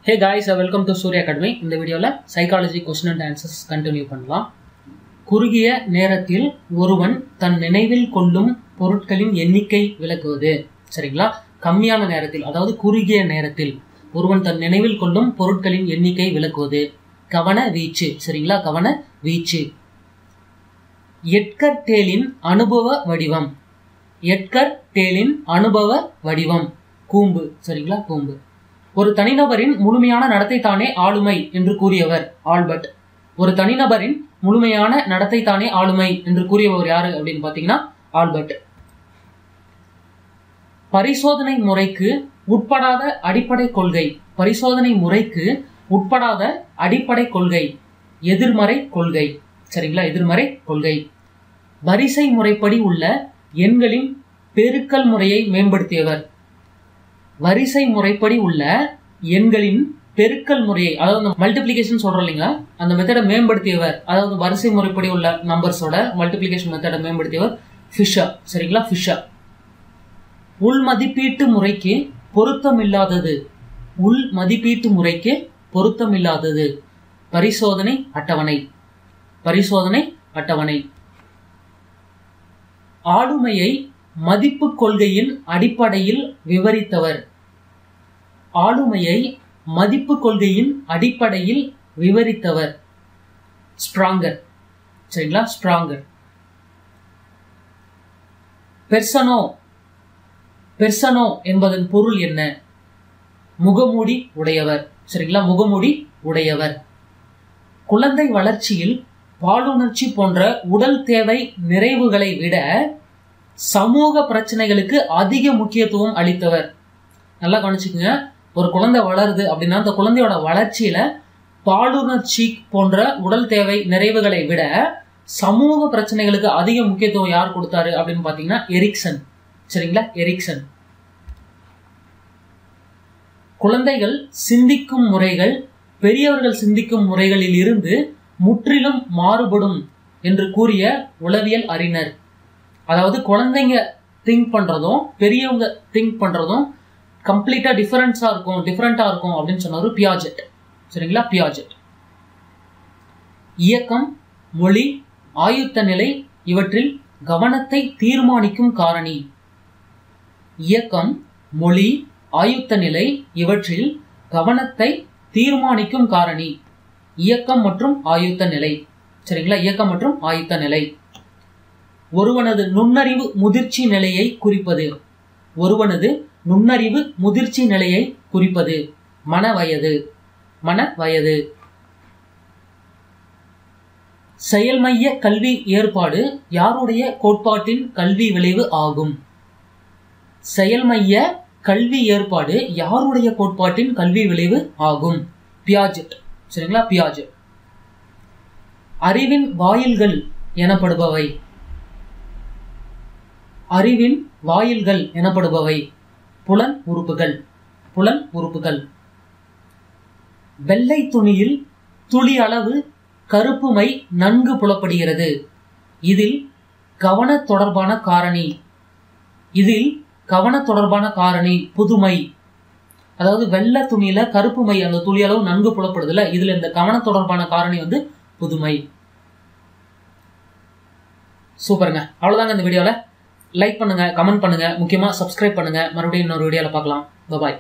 Hey guys, welcome to Surya Academy. இந்த வீடியோல psychology question and answers continue பண்ணலாம். குறுகிய நேரத்தில் ஒருவன் தன் நினைவில் கொள்ளும் பொருட்களின் எண்ணிக்கை விளக்குவது. சரிங்களா? கம்மியான நேரத்தில், அதாவது குறுகிய நேரத்தில் ஒருவன் தன் நினைவில் கொள்ளும் பொருட்களின் எண்ணிக்கை விளக்குவது. கவன வீச்சு. சரிங்களா? கவன வீச்சு. எட்கர் டேலின் அனுபவ வடிவம். எட்கர் டேலின் அனுபவ வடிவம். கூம்பு. சரிங்களா? கூம்பு. ஒரு தனிநபரின் முழுமையான நடத்தை தானே ஆளுமை என்று கூறியவர் ஆல்பர்ட். ஒரு தனிநபரின் முழுமையான நடத்தை தானே ஆளுமை என்று கூறியவர் யாரு அப்படின்னு பாத்தீங்கன்னா ஆல்பர்ட். பரிசோதனை முறைக்கு உட்படாத அடிப்படை கொள்கை. பரிசோதனை முறைக்கு உட்படாத அடிப்படை கொள்கை எதிர்மறை கொள்கை. சரிங்களா? எதிர்மறை கொள்கை. வரிசை முறைப்படி உள்ள எண்களின் பெருக்கல் முறையை மேம்படுத்தியவர். வரிசை முறைப்படி உள்ள எண்களின் பெருக்கல் முறையை, அதாவது மல்டிபிளிகேஷன் சொல்றோம் இல்லைங்களா, அந்த மெத்தடை மேம்படுத்தியவர், அதாவது வரிசை முறைப்படி உள்ள நம்பர்ஸோட மல்டிபிளிகேஷன் மெத்தடை மேம்படுத்தியவர் ஃபிஷர். சரிங்களா? ஃபிஷர். உள் மதிப்பீட்டு முறைக்கு பொருத்தமில்லாதது. உள் மதிப்பீட்டு முறைக்கு பொருத்தமில்லாதது பரிசோதனை அட்டவணை. பரிசோதனை அட்டவணை. ஆளுமையை மதிப்பு கொள்கையின் அடிப்படையில் விவரித்தவர். ஆளுமையை மதிப்பு கொள்கையின் அடிப்படையில் விவரித்தவர் ஸ்ப்ராங்கர். சரிங்களா? ஸ்ப்ராங்கர். பெர்சனோ. பெர்சனோ என்பதன் பொருள் என்ன? முகமூடி உடையவர். சரிங்களா? முகமூடி உடையவர். குழந்தை வளர்ச்சியில் பாலுணர்ச்சி போன்ற உடல் தேவை நிறைவுகளை விட சமூக பிரச்சனைகளுக்கு அதிக முக்கியத்துவம் அளித்தவர். நல்லா கவனிச்சுக்கோங்க. ஒரு குழந்தை வளருது அப்படின்னா அந்த குழந்தையோட வளர்ச்சியில பாலுணர்ச்சி போன்ற உடல் தேவை நிறைவுகளை விட சமூக பிரச்சனைகளுக்கு அதிக முக்கியத்துவம் யார் கொடுத்தாரு அப்படின்னு பாத்தீங்கன்னா எரிக்சன். சரிங்களா? எரிக்சன். குழந்தைகள் சிந்திக்கும் முறைகள் பெரியவர்கள் சிந்திக்கும் முறைகளில் இருந்து முற்றிலும் மாறுபடும் என்று கூறிய உளவியல் அறிஞர். அதாவது குழந்தைங்க திங்க் பண்றதும் பெரியவங்க திங்க் பண்றதும் கம்ப்ளீட்டா டிஃபரண்டா இருக்கும் அப்படின்னு சொன்னாரு பியாஜெட். சரிங்களா? பியாஜெட். இயக்கம், மொழி, ஆயுத்த நிலை இவற்றில் கவனத்தை தீர்மானிக்கும் காரணி. இயக்கம், மொழி, ஆயுத்த நிலை இவற்றில் கவனத்தை தீர்மானிக்கும் காரணி. இயக்கம் மற்றும் ஆயுத்த நிலை. சரிங்களா? இயக்கம் மற்றும் ஆயுத்த நிலை. ஒருவனது நுண்ணறிவு முதிர்ச்சி நிலையை குறிப்பது. ஒருவனது நுண்ணறிவு முதிர்ச்சி நிலையை குறிப்பது மனவயது. மனவயது. செயல்மைய கல்வி ஏற்பாடு யாருடைய கோட்பாட்டின் கல்வி விளைவு ஆகும்? செயல்மைய கல்வி ஏற்பாடு யாருடைய கோட்பாட்டின் கல்வி விளைவு ஆகும்? பியாஜெட். சரிங்களா? பியாஜெட். அறிவின் வாயில்கள் எனப்படுபவை. அறிவின் வாயில்கள் எனப்படுபவை புலன் உறுப்புகள். புலன் உறுப்புகள். வெள்ளை துணியில் துளி அளவு கருப்பு மை நன்கு புலப்படுகிறது. இதில் கவன தொடர்பான காரணி. இதில் கவன தொடர்பான காரணி புதுமை. அதாவது வெள்ளை துணியில கருப்பு மை அந்த துளி அளவு நன்கு புலப்படுதுல, இதுல இந்த கவன தொடர்பான காரணி புதுமை. சூப்பருங்க. அவ்வளவுதாங்க இந்த வீடியோல. லைக் பண்ணுங்க, கமெண்ட் பண்ணுங்க, முக்கியமா சப்ஸ்கிரைப் பண்ணுங்க. மறுபடியும் இன்னொரு வீடியோல பார்க்கலாம். பாய்.